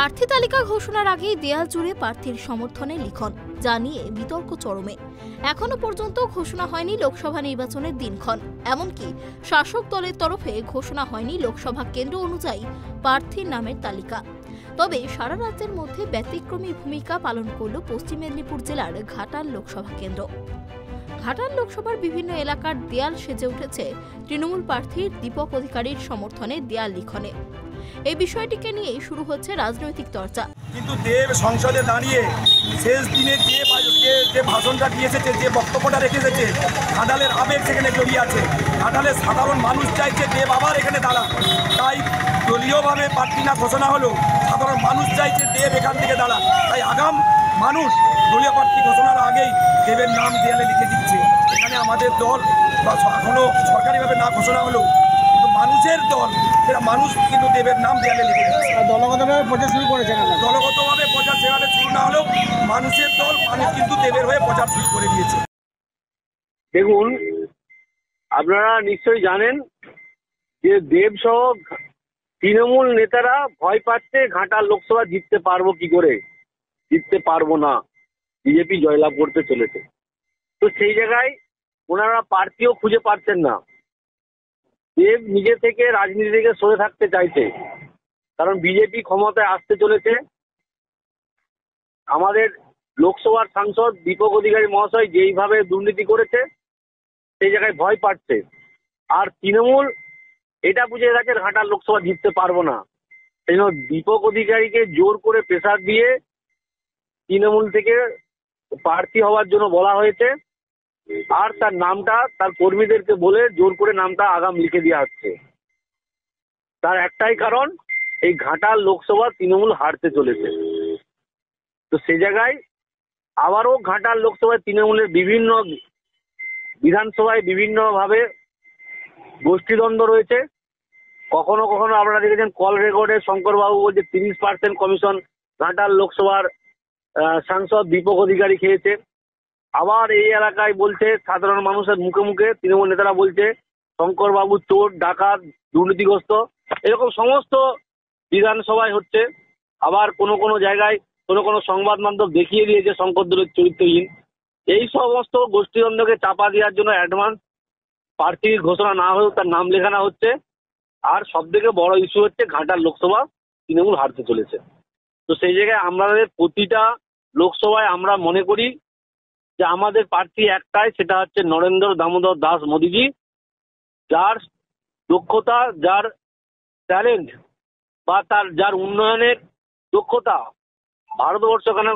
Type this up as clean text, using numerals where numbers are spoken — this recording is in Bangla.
প্রার্থী তালিকা ঘোষণার আগেই দেয়াল জুড়ে প্রার্থীর সমর্থনে লিখন, যা নিয়ে বিতর্ক চরমে। এখনো পর্যন্ত ঘোষণা হয়নি লোকসভা নির্বাচনের দিনক্ষণ, এমনকি শাসক দলের তরফে ঘোষণা হয়নি লোকসভা কেন্দ্র অনুযায়ী প্রার্থীর নামের তালিকা। তবে সারা রাজ্যের মধ্যে ব্যতিক্রমী ভূমিকা পালন করল পশ্চিম মেদিনীপুর জেলার ঘাটাল লোকসভা কেন্দ্র। ঘাটাল লোকসভার বিভিন্ন এলাকার দেয়াল সেজে উঠেছে তৃণমূল প্রার্থীর দীপক অধিকারীর সমর্থনে দেয়াল লিখনে। এই বিষয়টিকে নিয়েই শুরু হচ্ছে রাজনৈতিক চর্চা। কিন্তু দেব সংসদে দাঁড়িয়ে শেষ দিনে যে ভাষণটা দিয়ে এসেছে, যে বক্তব্যটা রেখে এসেছে, ঘাটালের আবেগ সেখানে জড়িয়ে আছে। ঘাটালের সাধারণ মানুষ চাইছে দেব আবার এখানে দাঁড়াক। তাই দলীয়ভাবে প্রার্থী না ঘোষণা হলো, সাধারণ মানুষ চাইছে দেব এখান থেকে দাঁড়াক। তাই আগাম মানুষ দলীয় প্রার্থী ঘোষণার আগেই দেবের নাম দেয়ালে লিখে দিচ্ছে। এখানে আমাদের দল বা এখনো সরকারিভাবে না ঘোষণা হলো, কিন্তু মানুষের দল, সেটা মানুষ কিন্তু দেবের নাম দেয়ালে লিখে দিচ্ছে। দলগতভাবে প্রচার শুরু করেছে, দলগতভাবে প্রচার সেভাবে শুরু না হলেও মানুষের দল, মানুষ কিন্তু দেবের হয়ে প্রচার শুরু করে দিয়েছে। দেখুন, আপনারা নিশ্চয়ই জানেন যে দেব সহ তৃণমূল নেতারা ভয় পাচ্ছে ঘাটাল লোকসভা জিততে পারবো কি করে, জিততে পারবো না, বিজেপি জয়লাভ করতে চলেছে। তো সেই জায়গায় ওনারা প্রার্থীও খুঁজে পাচ্ছেন না। দেব নিজে থেকে রাজনীতি থেকে সরে থাকতে চাইছে, কারণ বিজেপি ক্ষমতায় আসতে চলেছে। আমাদের লোকসভার সাংসদ দীপক অধিকারী মহাশয় যেইভাবে দুর্নীতি করেছে, সেই জায়গায় ভয় পাচ্ছে। আর তৃণমূল এটা বুঝে গেছে ঘাটাল লোকসভা জিততে পারবো না, সেই জন্য দীপক অধিকারীকে জোর করে প্রেসার দিয়ে তৃণমূল থেকে প্রার্থী হওয়ার জন্য বলা হয়েছে। আর তার নামটা তার কর্মীদেরকে বলে জোর করে নামটা আগাম লিখে দেওয়া হচ্ছে। তার একটাই কারণ, এই ঘাটাল লোকসভা তৃণমূল হারতে চলেছে। তো সেই জায়গায় আবারও ঘাটাল লোকসভায় তৃণমূলের বিভিন্ন বিধানসভায় বিভিন্নভাবে গোষ্ঠীদ্বন্দ্ব রয়েছে। কখনো কখনো আপনারা দেখেছেন কল রেকর্ডে শঙ্করবাবু বলছে 30% কমিশন ঘাটাল লোকসভার সাংসদ দীপক অধিকারী খেয়েছে। আবার এই এলাকায় বলছে সাধারণ মানুষের মুখে মুখে তৃণমূল নেতারা বলছে শঙ্করবাবু চোর, ডাকাত, দুর্নীতিগ্রস্ত। এরকম সমস্ত বিধানসভায় হচ্ছে। আবার কোনো কোনো জায়গায় কোনো কোনো সংবাদ মাধ্যম দেখিয়ে দিয়েছে শঙ্করদলের চরিত্রহীন। এই সমস্ত গোষ্ঠীদ্বন্দ্বকে চাপা দেওয়ার জন্য অ্যাডভান্স প্রার্থীর ঘোষণা না হয়েও তার নাম লেখানো হচ্ছে। আর সব থেকে বড় ইস্যু হচ্ছে ঘাটাল লোকসভা তৃণমূল হারতে চলেছে। তো সেই জায়গায় আমাদের প্রতিটা লোকসভায় আমরা মনে করি যে আমাদের প্রার্থী একটাই, সেটা হচ্ছে নরেন্দ্র দামোদর দাস মোদিজি, যার দক্ষতা, যার ট্যালেন্ট বা যার উন্নয়নের দক্ষতা ভারতবর্ষ কেন